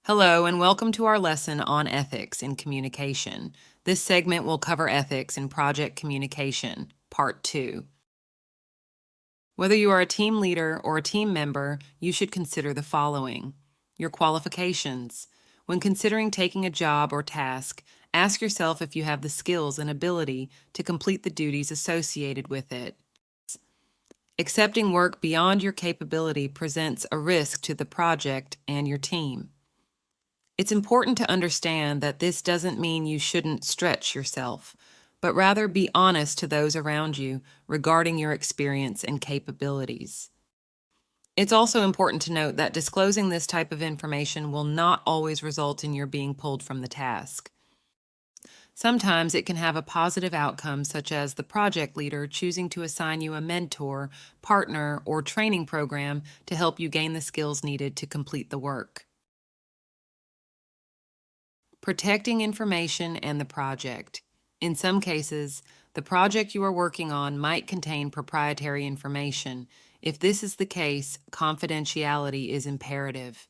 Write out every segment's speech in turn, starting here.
Hello, and welcome to our lesson on ethics in communication. This segment will cover ethics in project communication, Part 2. Whether you are a team leader or a team member, you should consider the following: your qualifications. When considering taking a job or task, ask yourself if you have the skills and ability to complete the duties associated with it. Accepting work beyond your capability presents a risk to the project and your team. It's important to understand that this doesn't mean you shouldn't stretch yourself, but rather be honest to those around you regarding your experience and capabilities. It's also important to note that disclosing this type of information will not always result in your being pulled from the task. Sometimes it can have a positive outcome, such as the project leader choosing to assign you a mentor, partner, or training program to help you gain the skills needed to complete the work. Protecting information and the project. In some cases, the project you are working on might contain proprietary information. If this is the case, confidentiality is imperative.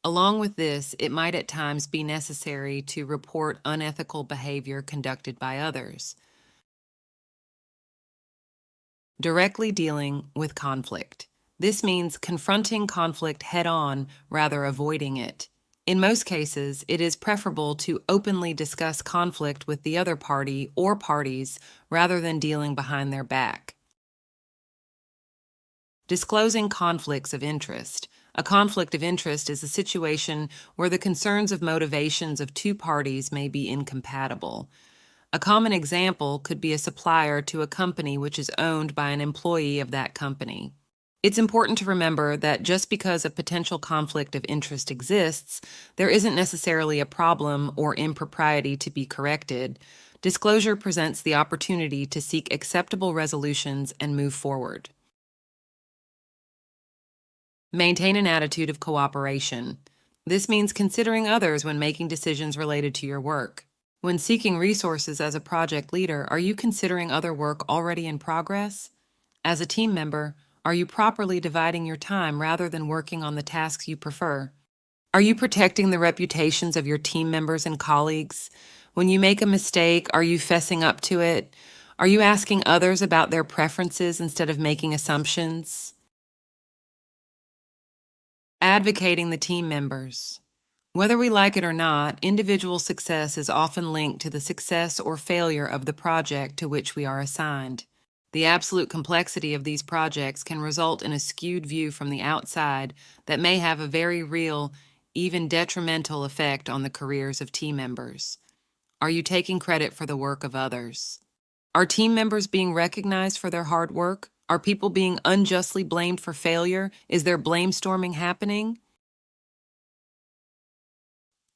Along with this, it might at times be necessary to report unethical behavior conducted by others. Directly dealing with conflict. This means confronting conflict head-on rather avoiding it. In most cases, it is preferable to openly discuss conflict with the other party or parties rather than dealing behind their back. Disclosing conflicts of interest. A conflict of interest is a situation where the concerns of motivations of two parties may be incompatible. A common example could be a supplier to a company which is owned by an employee of that company. It's important to remember that just because a potential conflict of interest exists, there isn't necessarily a problem or impropriety to be corrected. Disclosure presents the opportunity to seek acceptable resolutions and move forward. Maintain an attitude of cooperation. This means considering others when making decisions related to your work. When seeking resources as a project leader, are you considering other work already in progress? As a team member, are you properly dividing your time rather than working on the tasks you prefer? Are you protecting the reputations of your team members and colleagues? When you make a mistake, are you fessing up to it? Are you asking others about their preferences instead of making assumptions? Advocating the team members. Whether we like it or not, individual success is often linked to the success or failure of the project to which we are assigned. The absolute complexity of these projects can result in a skewed view from the outside that may have a very real, even detrimental effect on the careers of team members. Are you taking credit for the work of others? Are team members being recognized for their hard work? Are people being unjustly blamed for failure? Is there blame storming happening?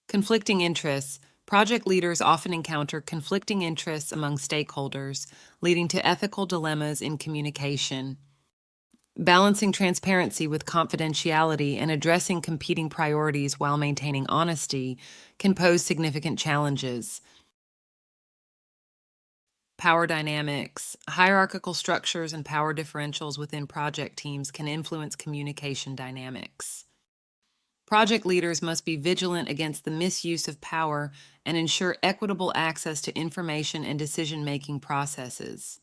Conflicting interests. Project leaders often encounter conflicting interests among stakeholders, leading to ethical dilemmas in communication. Balancing transparency with confidentiality and addressing competing priorities while maintaining honesty can pose significant challenges. Power dynamics. Hierarchical structures and power differentials within project teams can influence communication dynamics. Project leaders must be vigilant against the misuse of power and ensure equitable access to information and decision-making processes.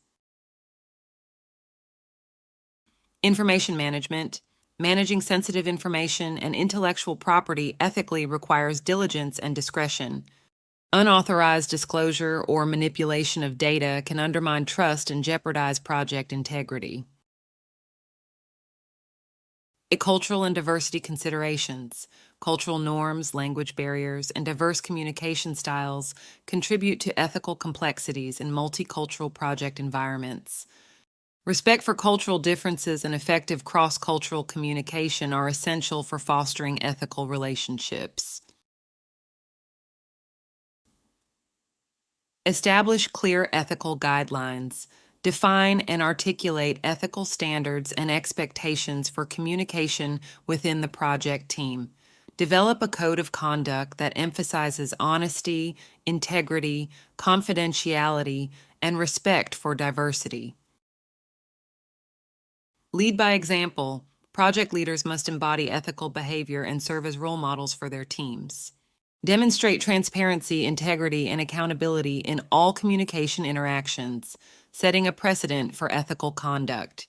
Information management. Managing sensitive information and intellectual property ethically requires diligence and discretion. Unauthorized disclosure or manipulation of data can undermine trust and jeopardize project integrity. Cultural and diversity considerations. Cultural norms, language barriers, and diverse communication styles contribute to ethical complexities in multicultural project environments. Respect for cultural differences and effective cross-cultural communication are essential for fostering ethical relationships. Establish clear ethical guidelines. Define and articulate ethical standards and expectations for communication within the project team. Develop a code of conduct that emphasizes honesty, integrity, confidentiality, and respect for diversity. Lead by example. Project leaders must embody ethical behavior and serve as role models for their teams. Demonstrate transparency, integrity, and accountability in all communication interactions, setting a precedent for ethical conduct.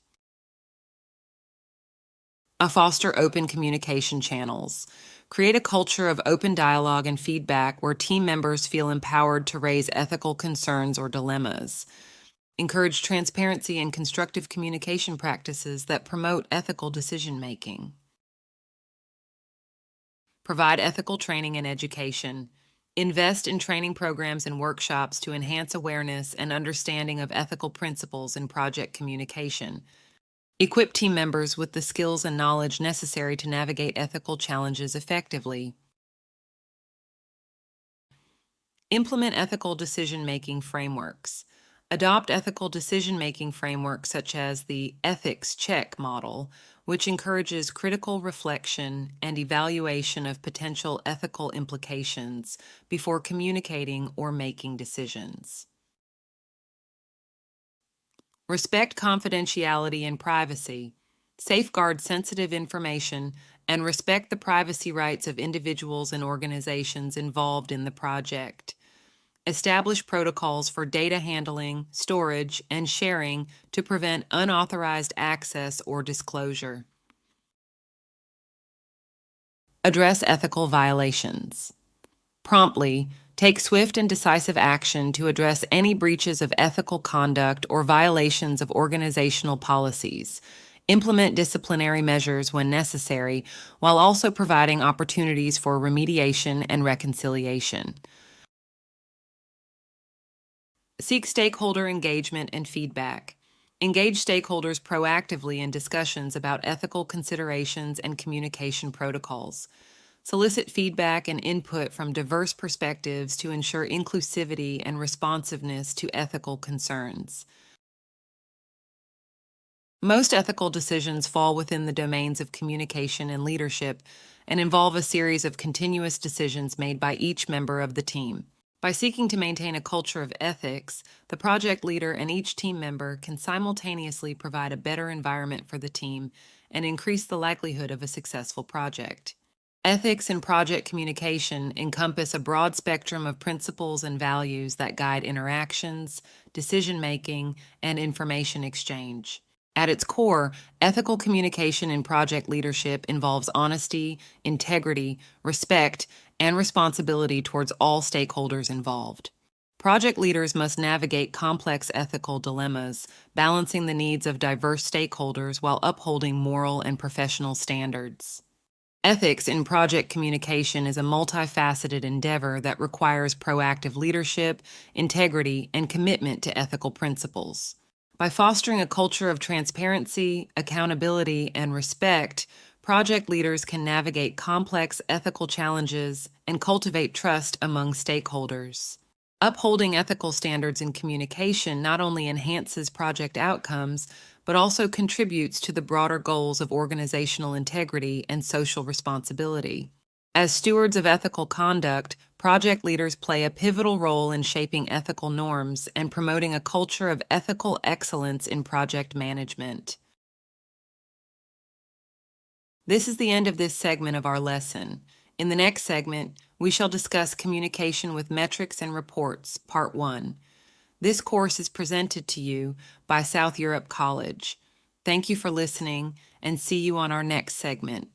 Foster open communication channels. Create a culture of open dialogue and feedback where team members feel empowered to raise ethical concerns or dilemmas. Encourage transparency and constructive communication practices that promote ethical decision making. Provide ethical training and education. Invest in training programs and workshops to enhance awareness and understanding of ethical principles in project communication. Equip team members with the skills and knowledge necessary to navigate ethical challenges effectively. Implement ethical decision-making frameworks. Adopt ethical decision-making frameworks such as the ethics check model, which encourages critical reflection and evaluation of potential ethical implications before communicating or making decisions. Respect confidentiality and privacy. Safeguard sensitive information and respect the privacy rights of individuals and organizations involved in the project. Establish protocols for data handling, storage, and sharing to prevent unauthorized access or disclosure. Address ethical violations. Promptly, take swift and decisive action to address any breaches of ethical conduct or violations of organizational policies. Implement disciplinary measures when necessary, while also providing opportunities for remediation and reconciliation. Seek stakeholder engagement and feedback. Engage stakeholders proactively in discussions about ethical considerations and communication protocols. Solicit feedback and input from diverse perspectives to ensure inclusivity and responsiveness to ethical concerns. Most ethical decisions fall within the domains of communication and leadership and involve a series of continuous decisions made by each member of the team. By seeking to maintain a culture of ethics, the project leader and each team member can simultaneously provide a better environment for the team and increase the likelihood of a successful project. Ethics in project communication encompass a broad spectrum of principles and values that guide interactions, decision-making, and information exchange. At its core, ethical communication in project leadership involves honesty, integrity, respect, and responsibility towards all stakeholders involved. Project leaders must navigate complex ethical dilemmas, balancing the needs of diverse stakeholders while upholding moral and professional standards. Ethics in project communication is a multifaceted endeavor that requires proactive leadership, integrity, and commitment to ethical principles. By fostering a culture of transparency, accountability, and respect, project leaders can navigate complex ethical challenges and cultivate trust among stakeholders. Upholding ethical standards in communication not only enhances project outcomes, but also contributes to the broader goals of organizational integrity and social responsibility. As stewards of ethical conduct, project leaders play a pivotal role in shaping ethical norms and promoting a culture of ethical excellence in project management. This is the end of this segment of our lesson. In the next segment, we shall discuss communication with metrics and reports, Part 1. This course is presented to you by South Europe College. Thank you for listening, and see you on our next segment.